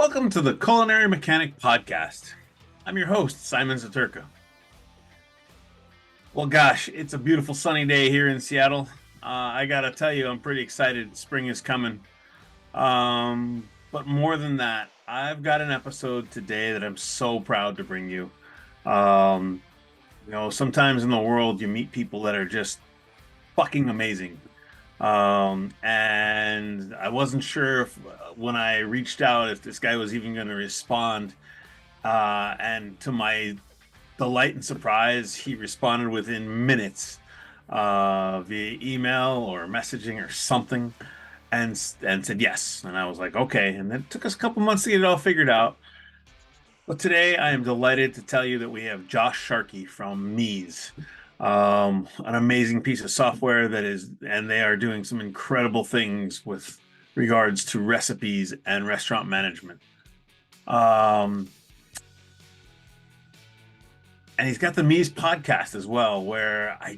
Welcome to the Culinary Mechanic Podcast. I'm your host, Simon Zatyrka. Well, gosh, it's a beautiful sunny day here in Seattle. I gotta tell you, I'm pretty excited. Spring is coming. But more than that, I've got an episode today that I'm so proud to bring you. Sometimes in the world you meet people that are just fucking amazing. And I wasn't sure if when I reached out if this guy was even going to respond. And to my delight and surprise, he responded within minutes via email or messaging or something, and said yes. And I was like, okay. And then it took us a couple months to get it all figured out. But today I am delighted to tell you that we have Josh Sharkey from Meez, an amazing piece of software and they are doing some incredible things with regards to recipes and restaurant management. And he's got the Meez podcast as well, where I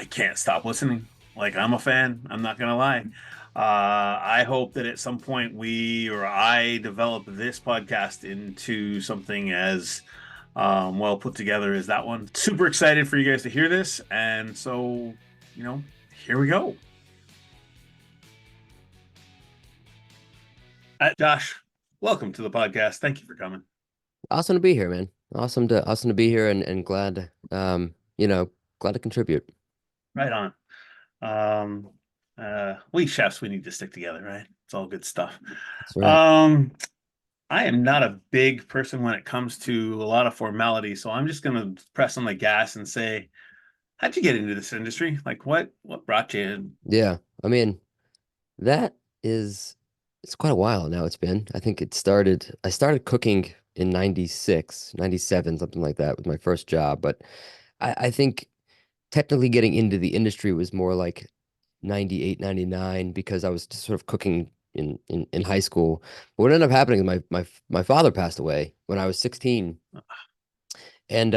can't stop listening. Like, I'm a fan. I'm not going to lie. I hope that at some point I develop this podcast into something as well put together as that one. Super excited for you guys to hear this. And so, here we go. Josh, welcome to the podcast. Thank you for coming. Awesome to be here, man. Awesome to be here and glad glad to contribute. Right on. We chefs, we need to stick together, right? It's all good stuff. That's right. I am not a big person when it comes to a lot of formality, so I'm just gonna press on the gas and say, how'd you get into this industry? Like, what brought you in? Yeah. I mean, it's quite a while now it's been. I think I started cooking in 96, 97, something like that, with my first job. But I think technically getting into the industry was more like 98, 99, because I was just sort of cooking in high school. But what ended up happening is my father passed away when I was 16. And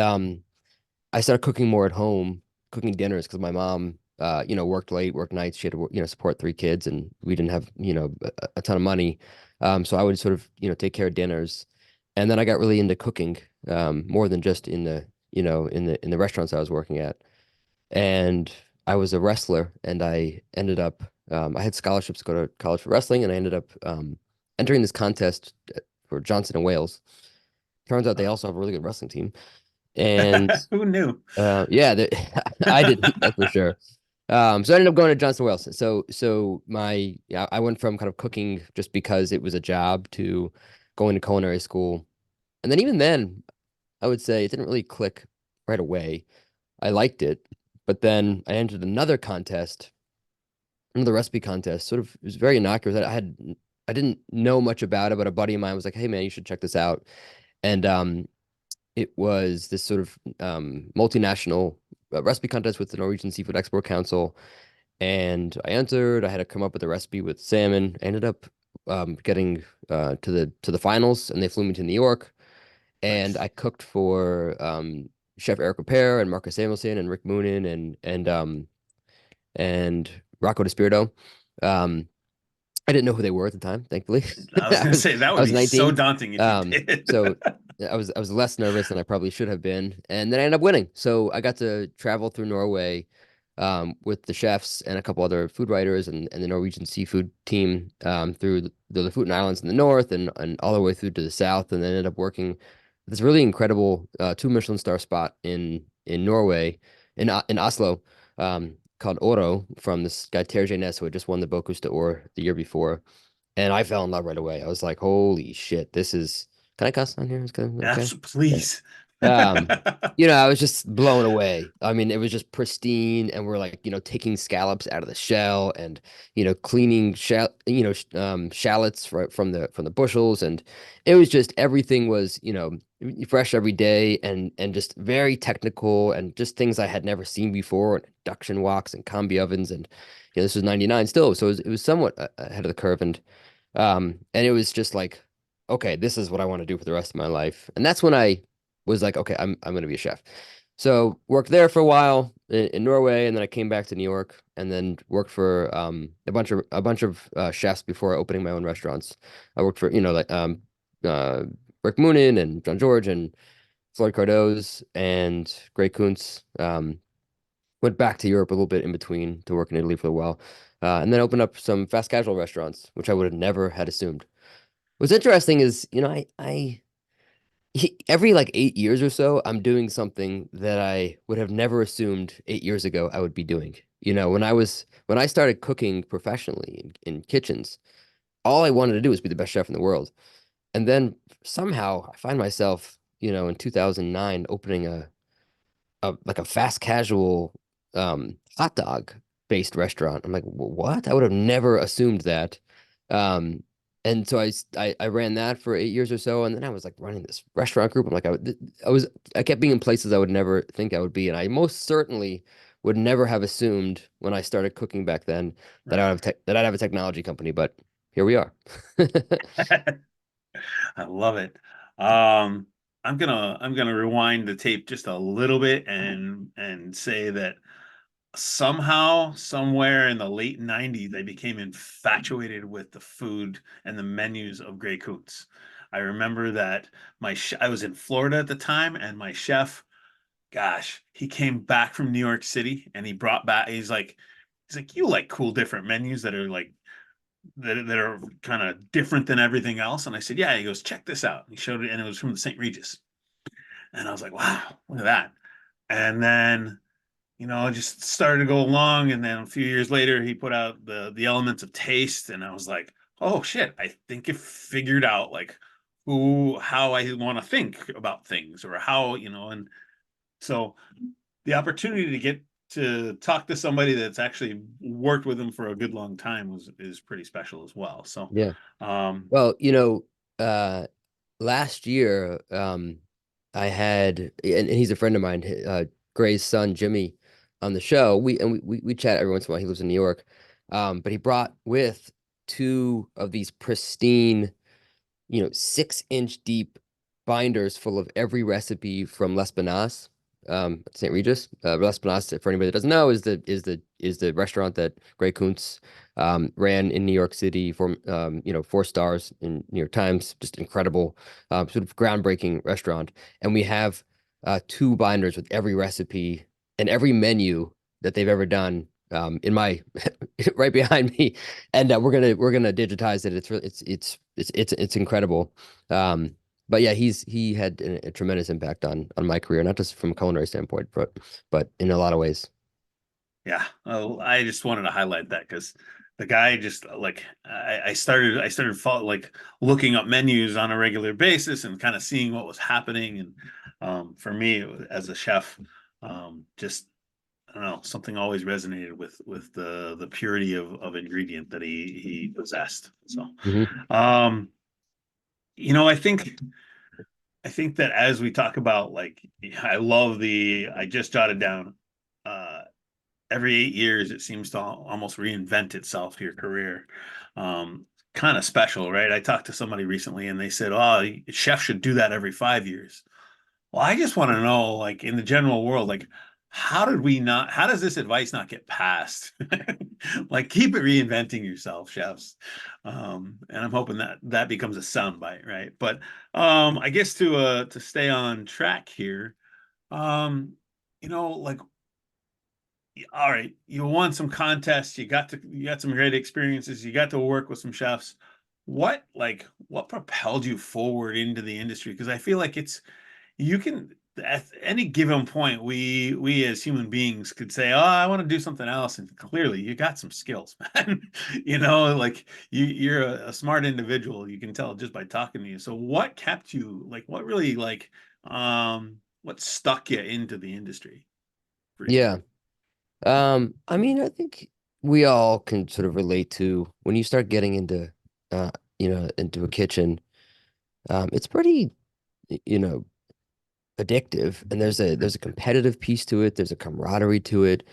I started cooking more at home, cooking dinners, because my mom worked late, worked nights. She had to, support three kids, and we didn't have, a ton of money. So I would sort of, take care of dinners. And then I got really into cooking, more than just in the restaurants I was working at. And I was a wrestler, and I ended up I had scholarships to go to college for wrestling, and I ended up entering this contest for Johnson and Wales. Turns out they also have a really good wrestling team. And Who knew? yeah, I didn't, that's for sure. So I ended up going to Johnson Wales. I went from kind of cooking just because it was a job to going to culinary school. And then even then, I would say it didn't really click right away. I liked it, but then I entered another recipe contest. Sort of, it was very innocuous. I didn't know much about it, but a buddy of mine was like, "Hey man, you should check this out." And it was this sort of multinational recipe contest with the Norwegian Seafood Export Council. And I entered. I had to come up with a recipe with salmon. I ended up getting to the finals, and they flew me to New York. And Nice. I cooked for Chef Eric Ripert and Marcus Samuelson and Rick Moonen and Rocco DeSpirito. I didn't know who they were at the time, thankfully. I was gonna say that I would was be so 19. daunting if you did. So I was less nervous than I probably should have been. And then I ended up winning. So I got to travel through Norway with the chefs and a couple other food writers and the Norwegian seafood team through the Lofoten Islands in the north and all the way through to the south, and then ended up working this really incredible 2 Michelin star spot in Norway, in Oslo, called Oro, from this guy Terje Ness, who had just won the Bocuse d'Or the year before. And I fell in love right away. I was like, holy shit, this is, can I cuss on here? Is that okay? Yes, please. I was just blown away. I mean, it was just pristine, and we're like, taking scallops out of the shell, and cleaning shallots from the bushels, and it was just, everything was fresh every day, and just very technical, and just things I had never seen before, and induction woks and combi ovens, and this was 99 still, so it was somewhat ahead of the curve, and it was just like, okay, this is what I want to do for the rest of my life, and that's when I was like, okay, I'm going to be a chef. So worked there for a while in Norway, and then I came back to New York, and then worked for a bunch of chefs before opening my own restaurants. I worked for uh, Rick Moonen and John George and Floyd Cardoz and Gray Kuntz. Went back to Europe a little bit in between to work in Italy for a while, and then opened up some fast casual restaurants, which I would have never had assumed. What's interesting is, every like 8 years or so, I'm doing something that I would have never assumed 8 years ago I would be doing. When I started cooking professionally in kitchens, all I wanted to do was be the best chef in the world. And then somehow I find myself, in 2009 opening a fast casual hot dog based restaurant. I'm like, What? I would have never assumed that." Um, and so I ran that for 8 years or so, and then I was like running this restaurant group. I'm like, I kept being in places I would never think I would be, and I most certainly would never have assumed when I started cooking back then that Right. that I'd have a technology company, but here we are. I love it. Um, I'm gonna rewind the tape just a little bit and say that somehow, somewhere in the late 90s, I became infatuated with the food and the menus of Grey Coots. I remember that I was in Florida at the time, and my chef, gosh, he came back from New York City and he brought back, he's like, you like cool different menus that are like that are kind of different than everything else. And I said, yeah. He goes, check this out. And he showed it, and it was from the St. Regis. And I was like, wow, look at that. And then just started to go along. And then a few years later, he put out the Elements of Taste, and I was like, oh shit, I think it figured out like how I want to think about things, or how, and so the opportunity to get to talk to somebody that's actually worked with him for a good long time is pretty special as well. So, Yeah. um, Well, last year, I had, and he's a friend of mine, Gray's son, Jimmy, on the show. We chat every once in a while. He lives in New York. But he brought with two of these pristine, 6-inch deep binders full of every recipe from Les Banas, St. Regis. Les Banas, for anybody that doesn't know, is the restaurant that Gray Kuntz ran in New York City for 4 stars in New York Times. Just incredible, sort of groundbreaking restaurant. And we have two binders with every recipe and every menu that they've ever done. In my right behind me, and we're gonna digitize it. It's incredible. But yeah, he had a tremendous impact on my career, not just from a culinary standpoint, but in a lot of ways. yeah, I just wanted to highlight that because the guy just like I started like looking up menus on a regular basis and kind of seeing what was happening. And for me, as a chef, just I don't know, something always resonated with the purity of ingredient that he possessed. So, Hmm. um, I think that as we talk about, like, I just jotted down, uh every 8 years it seems to almost reinvent itself, your career. um Kind of special, right? I talked to somebody recently and they said, oh, chef should do that every 5 years. Well, I just want to know, like, in the general world, like, how does this advice not get passed? Like, keep it reinventing yourself, chefs. And I'm hoping that that becomes a soundbite, right? But I guess to stay on track here, um, like, all right, you won some contests, you got some great experiences, you got to work with some chefs. What propelled you forward into the industry? Because I feel like you can, at any given point, we as human beings could say, oh, I want to do something else, and clearly you got some skills, man. Like, you're a smart individual, you can tell just by talking to you. So what kept you, like, what really, like, what stuck you into the industry for you? Yeah. I mean, I think we all can sort of relate to when you start getting uh, into a kitchen. It's pretty, you know, addictive, and there's a competitive piece to it. There's a camaraderie to it,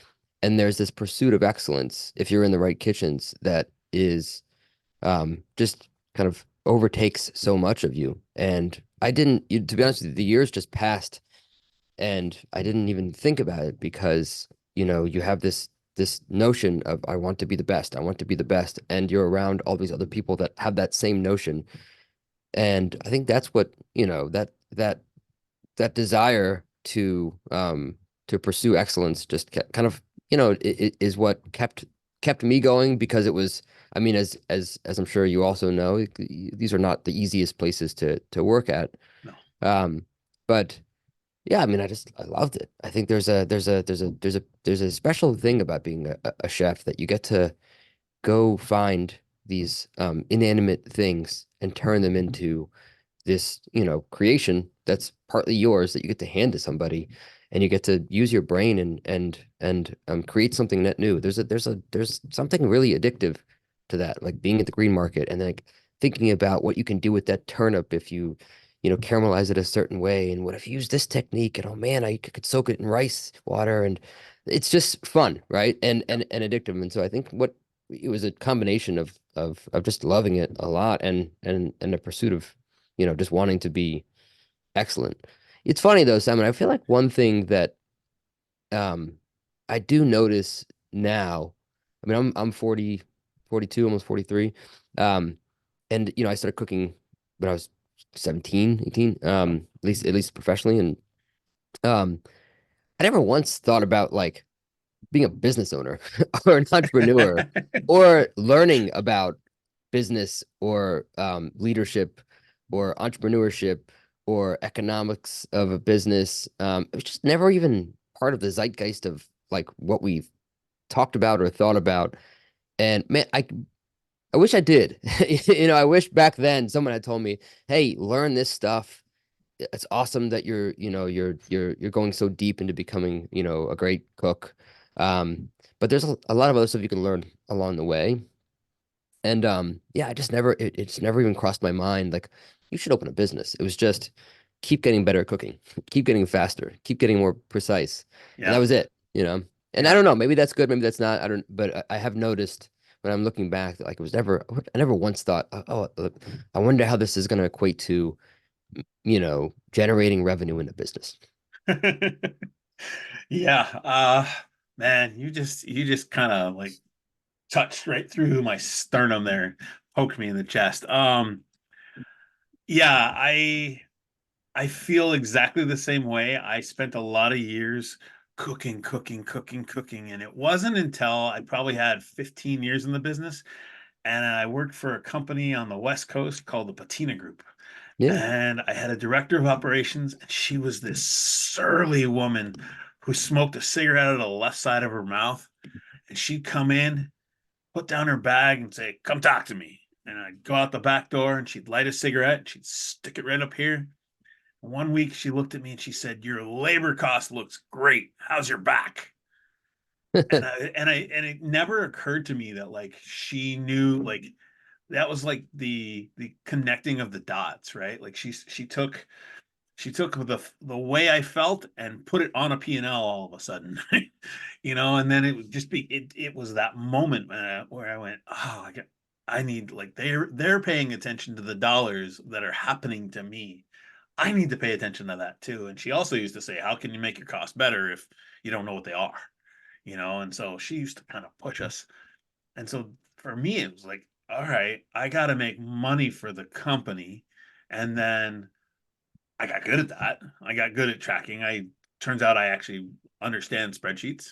and there's this pursuit of excellence if you're in the right kitchens that is just kind of overtakes so much of you. And to be honest with you, the years just passed and I didn't even think about it because, you have this notion of I want to be the best. I want to be the best. And you're around all these other people that have that same notion. And I think that's what, that desire to pursue excellence just kind of, is what kept me going because it was, I mean, as I'm sure you also know, these are not the easiest places to work at. No. Um, but yeah, I mean, I loved it. I think there's a special thing about being a chef that you get to go find these inanimate things and turn them into this, creation that's partly yours that you get to hand to somebody, and you get to use your brain and create something net new. There's something really addictive to that, like being at the green market and like thinking about what you can do with that turnip if caramelize it a certain way, and what if you use this technique, and oh man, I could soak it in rice water, and it's just fun, right? And addictive. And so I think what it was a combination of just loving it a lot and a pursuit of just wanting to be excellent. It's funny though, Simon. I feel like one thing that um I do notice now, I mean, I'm 40, 42, almost 43. Um, and I started cooking when I was 17, 18, at least professionally. And um, I never once thought about like being a business owner or an entrepreneur or learning about business or leadership or entrepreneurship or economics of a business. It was just never even part of the zeitgeist of like what we've talked about or thought about. And man, I wish I did. I wish back then someone had told me, "Hey, learn this stuff. It's awesome that you're going so deep into becoming, a great cook." But there's a lot of other stuff you can learn along the way. And yeah, I just never it's never even crossed my mind like you should open a business. It was just keep getting better at cooking, keep getting faster, keep getting more precise. And that Yeah. was it. And I Yeah. don't know, maybe that's good, maybe that's not. I don't, but I have noticed when I'm looking back that, like it was never I never once thought, oh, I wonder how this is going to equate to, generating revenue in a business. Yeah. Man, you just kind of like touched right through my sternum there, poked me in the chest. Yeah, I feel exactly the same way. I spent a lot of years cooking, cooking, cooking, cooking, and it wasn't until I probably had 15 years in the business and I worked for a company on the West Coast called the Patina Group. Yeah. And I had a director of operations, and she was this surly woman who smoked a cigarette out of the left side of her mouth. And she'd come in, put down her bag, and say, "Come talk to me." And I'd go out the back door, and she'd light a cigarette, and she'd stick it right up here. And one week, she looked at me and she said, "Your labor cost looks great. How's your back?" And it never occurred to me that like she knew like that was like the connecting of the dots, right? Like she took the way I felt and put it on a P&L all of a sudden, and then it would just be it was that moment where I went, oh, I need like they're paying attention to the dollars that are happening to me. I need to pay attention to that too. And she also used to say, how can you make your costs better if you don't know what they are? And so she used to kind of push us. And so for me, it was like, all right, I got to make money for the company. And then I got good at that. I got good at tracking. Turns out I actually understand spreadsheets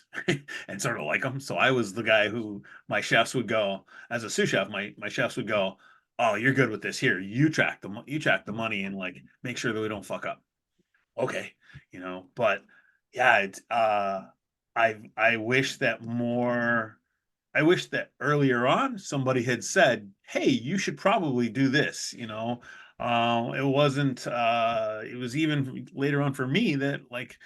and sort of like them. So I was the guy who my chefs would go as a sous chef. My chefs would go, "Oh, you're good with this. Here, you track the money and like make sure that we don't fuck up." Okay, But yeah, I wish that more. I wish that earlier on somebody had said, "Hey, you should probably do this." It wasn't. It was even later on for me that like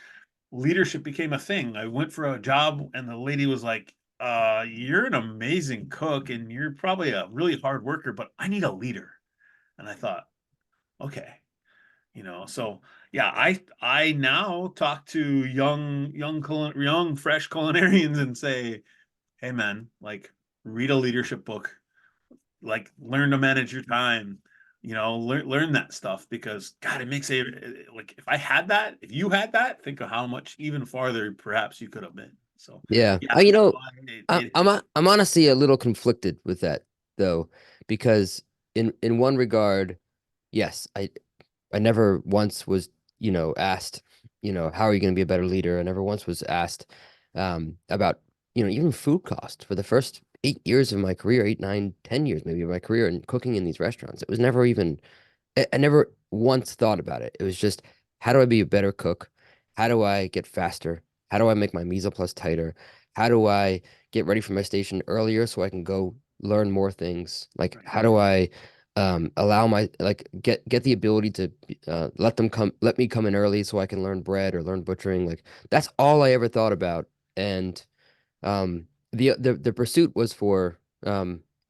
leadership became a thing. I went for a job, and the lady was like, "You're an amazing cook, and you're probably a really hard worker, but I need a leader." And I thought, okay, so yeah, I now talk to young fresh culinarians and say, hey man, like read a leadership book, like learn to manage your time, learn that stuff because God, it makes a like if you had that, think of how much even farther perhaps you could have been. So Yeah. yeah, I, you know, it, I, it, I'm I'm honestly a little conflicted with that though, because in one regard, yes, I never once was, asked, how are you going to be a better leader? I never once was asked about, even food cost for the first 8 years of my career, 8, 9, 10 years maybe of my career in cooking in these restaurants. It was never even, I never once thought about it. It was just, how do I be a better cook? How do I get faster? How do I make my mise en place tighter? How do I get ready for my station earlier so I can go learn more things? Like, Right. how do I allow my like get the ability to let me come in early so I can learn bread or learn butchering? Like, that's all I ever thought about. And the pursuit was for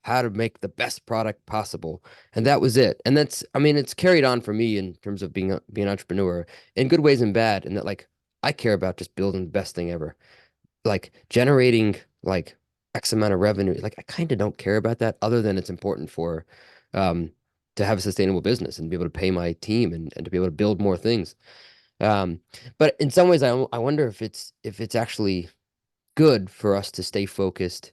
how to make the best product possible, and that was it. And that's, I mean, it's carried on for me in terms of being an entrepreneur in good ways and bad. And that, like, I care about just building the best thing ever, like generating like X amount of revenue. Like, I kind of don't care about that, other than it's important for um to have a sustainable business and be able to pay my team and to be able to build more things. Um, but in some ways, I wonder if it's actually good for us to stay focused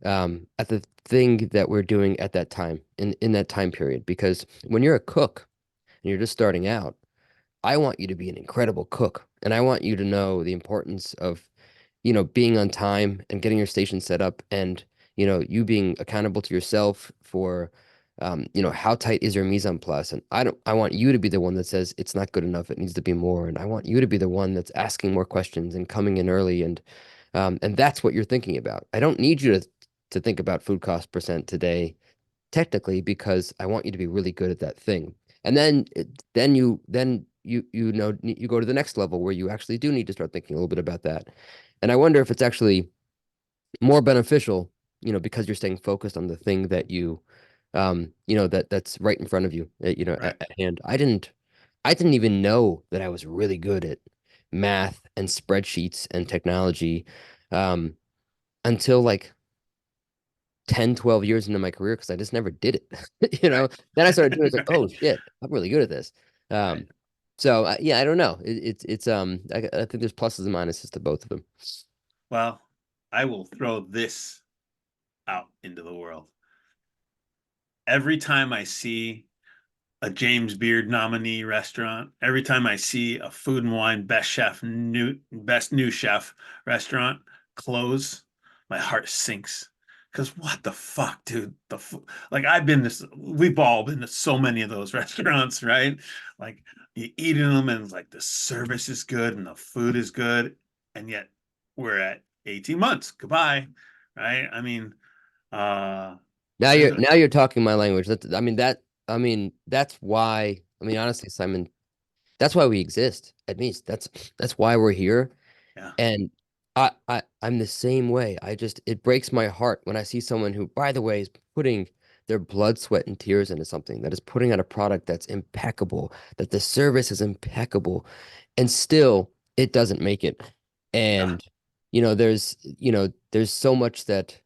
at the thing that we're doing at that time in that time period. Because when you're a cook and you're just starting out, I want you to be an incredible cook, and I want you to know the importance of, being on time and getting your station set up, and you being accountable to yourself for, how tight is your mise en place. And I want you to be the one that says it's not good enough, it needs to be more. And I want you to be the one that's asking more questions and coming in early, and that's what you're thinking about. I don't need you to think about food cost percent today, technically, because I want you to be really good at that thing. And then you go to the next level where you actually do need to start thinking a little bit about that. And I wonder if it's actually more beneficial, because you're staying focused on the thing that that's right in front of you, Right. at hand. I didn't even know that I was really good at math and spreadsheets and technology um, until like 10, 12 years into my career, because I just never did it. Right. Then I started doing it. It's like, Right. oh shit, I'm really good at this. Right. Um, so yeah, I don't know. I think there's pluses and minuses to both of them. Well, I will throw this out into the world. Every time I see a James Beard nominee restaurant, every time I see a Food and Wine best new chef restaurant close, my heart sinks. Because what the fuck, dude? Like, we've all been to so many of those restaurants, right? Like, you eat in them and like the service is good and the food is good, and yet we're at 18 months. Goodbye, right? I mean, uh, Now there's you're a now you're talking my language. That's why. I mean, honestly, Simon, that's why we exist at Meez. That's why we're here. yeah, And I'm the same way. It breaks my heart when I see someone who, by the way, is putting their blood, sweat, and tears into something, that is putting out a product that's impeccable, that the service is impeccable, and still it doesn't make it. yeah, And there's so much that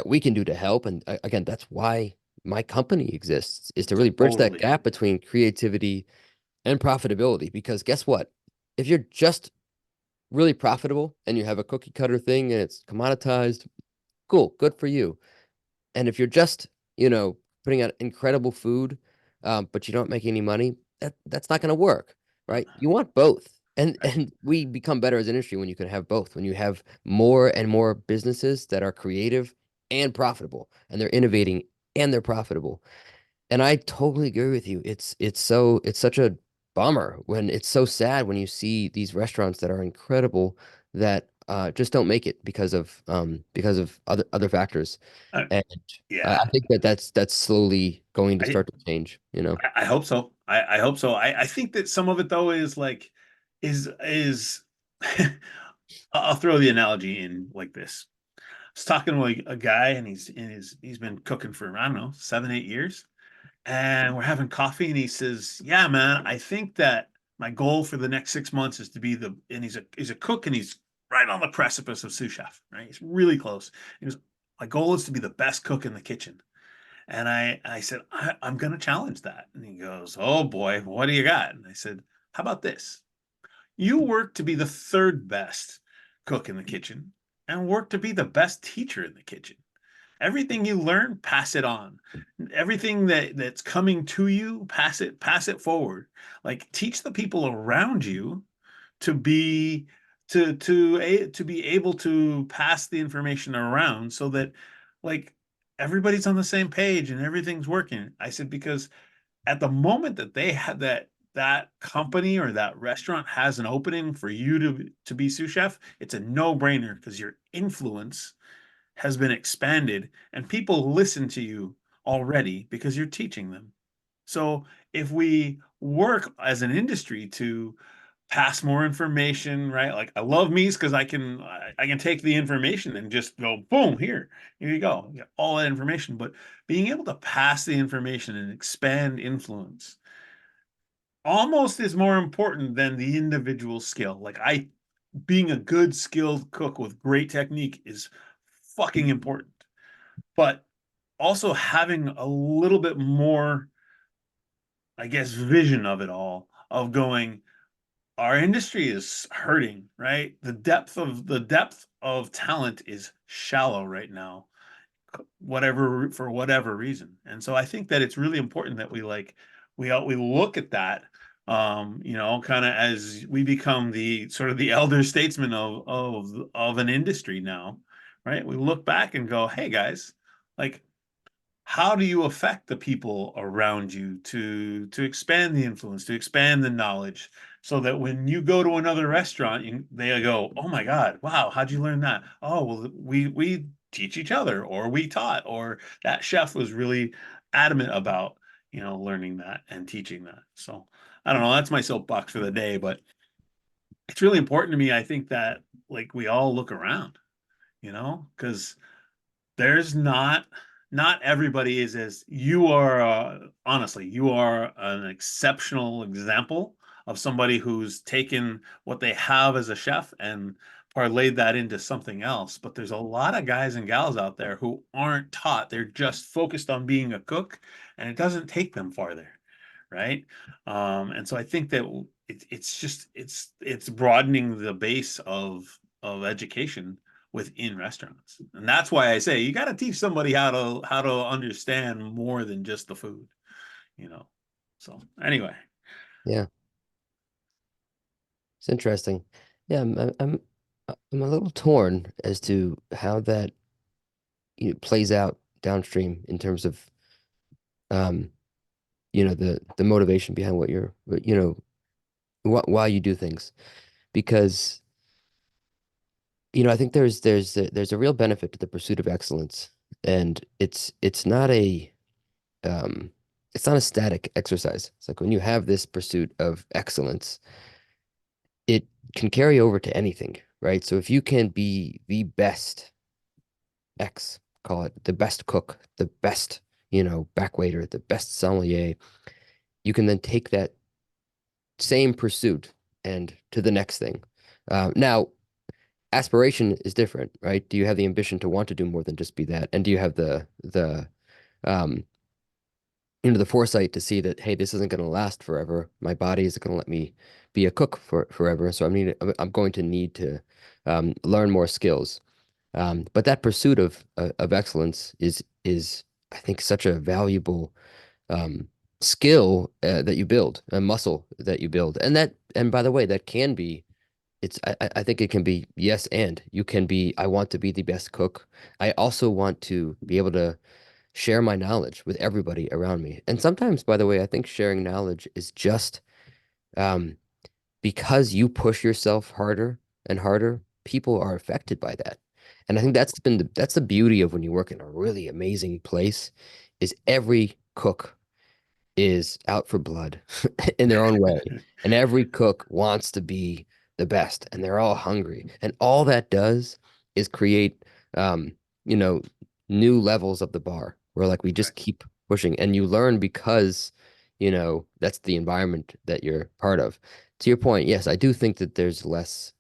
we can do to help. And again, that's why my company exists, is to really bridge that totally. gap between creativity and profitability. Because guess what? If you're just really profitable and you have a cookie cutter thing and it's commoditized, cool, good for you. And if you're just, putting out incredible food, but you don't make any money, that's not going to work, right? You want both. And Right. and we become better as an industry when you can have both, when you have more and more businesses that are creative and profitable, and they're innovating and they're profitable. And I totally agree with you. It's such a bummer, when it's so sad when you see these restaurants that are incredible that just don't make it because of other factors. Uh, And I yeah, think that's slowly going to I start to change. I hope so. I hope so. I think that some of it though is like is I'll throw the analogy in like this. I was talking to a guy and he's been cooking for I don't know 7 8 years, and we're having coffee and he says, "Yeah, man, I think that my goal for the next 6 months is to be the," and he's a cook and he's right on the precipice of sous chef, right? He's really close. He goes, "My goal is to be the best cook in the kitchen." And I said, I'm going to challenge that. And he goes, "Oh boy, what do you got?" And I said, "How about this? You work to be the third best cook in the kitchen and work to be the best teacher in the kitchen. Everything you learn, pass it on. Everything that's coming to you, pass it forward. Like teach the people around you to be to be able to pass the information around so that like everybody's on the same page and everything's working. I said because at the moment that they had that company or that restaurant has an opening for you to be sous chef, it's a no-brainer because your influence has been expanded and people listen to you already because you're teaching them. So if we work as an industry to pass more information, right? Like I love Meez because I can take the information and just go boom, here you go. You get all that information. But being able to pass the information and expand influence almost is more important than the individual skill. Like I being a good skilled cook with great technique is fucking important. But also having a little bit more, I guess, vision of it all, of going, our industry is hurting, right? The depth of talent is shallow right now, whatever for whatever reason. And so I think that it's really important that we look at that, kind of as we become the sort of the elder statesman of an industry now, right? We look back and go, hey guys, like how do you affect the people around you to expand the influence, to expand the knowledge, so that when you go to another restaurant, they go, "Oh my God, wow, how'd you learn that?" Oh, well, we teach each other, or we taught, or that chef was really adamant about learning that and teaching that. So I don't know. That's my soapbox for the day, but it's really important to me. I think that like we all look around, because there's not everybody is as you are honestly you are an exceptional example of somebody who's taken what they have as a chef and parlayed that into something else, but there's a lot of guys and gals out there who aren't taught. They're just focused on being a cook and it doesn't take them farther, right? And so I think that it's just it's broadening the base of education within restaurants. And that's why I say you got to teach somebody how to understand more than just the food, you know. So anyway, Yeah, it's interesting. Yeah, I'm a little torn as to how that plays out downstream in terms of um, the motivation behind why you do things. Because, I think there's a real benefit to the pursuit of excellence. And um it's not a static exercise. It's like when you have this pursuit of excellence, it can carry over to anything, right? So if you can be the best X, call it the best cook, the best, back waiter, the best sommelier, you can then take that same pursuit and to the next thing. Now, aspiration is different, right? Do you have the ambition to want to do more than just be that? And do you have the um, the foresight to see that, hey, this isn't going to last forever. My body isn't going to let me be a cook for forever. So I'm going to need to learn more skills. But that pursuit of excellence is I think such a valuable um, skill that you build, a muscle that you build, and by the way, that can be. I think it can be yes, and you can be. I want to be the best cook. I also want to be able to share my knowledge with everybody around me. And sometimes, by the way, I think sharing knowledge is just um, because you push yourself harder and harder, people are affected by that. And I think that's the beauty of when you work in a really amazing place, is every cook is out for blood in their own way. And every cook wants to be the best and they're all hungry. And all that does is create, um, you know, new levels of the bar where like we right. just keep pushing and you learn because, that's the environment that you're part of. To your point, yes, I do think that there is less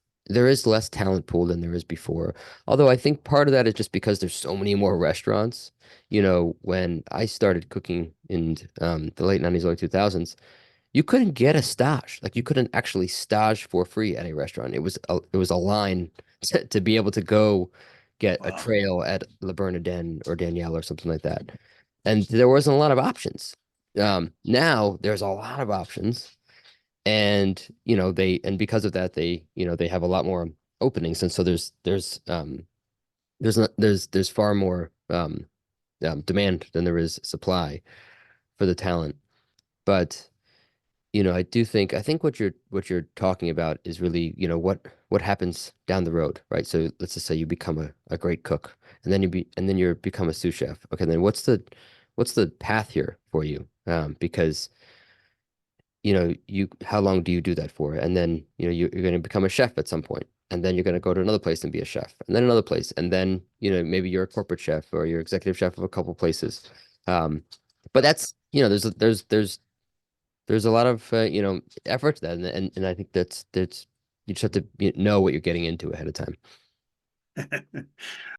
talent pool than there is before. Although I think part of that is just because there's so many more restaurants. When I started cooking in the late 90s, early 2000s, you couldn't get a stage. Like you couldn't actually stage for free at a restaurant. It was a line to be able to go get a Wow. trail at Le Bernardin or Danielle or something like that. And there wasn't a lot of options. Now there's a lot of options, and and because of that, they have a lot more openings, and so there's far more demand than there is supply for the talent. But I think what you're talking about is really, what happens down the road, right? So let's just say you become a great cook, and then you become a sous chef. Okay, then what's the path here for you? Because you how long do you do that for? And then you're going to become a chef at some point, and then you're going to go to another place and be a chef, and then another place, and then maybe you're a corporate chef or you're executive chef of a couple places. Um, but that's there's a lot of effort to that, and I think that's you just have to know what you're getting into ahead of time.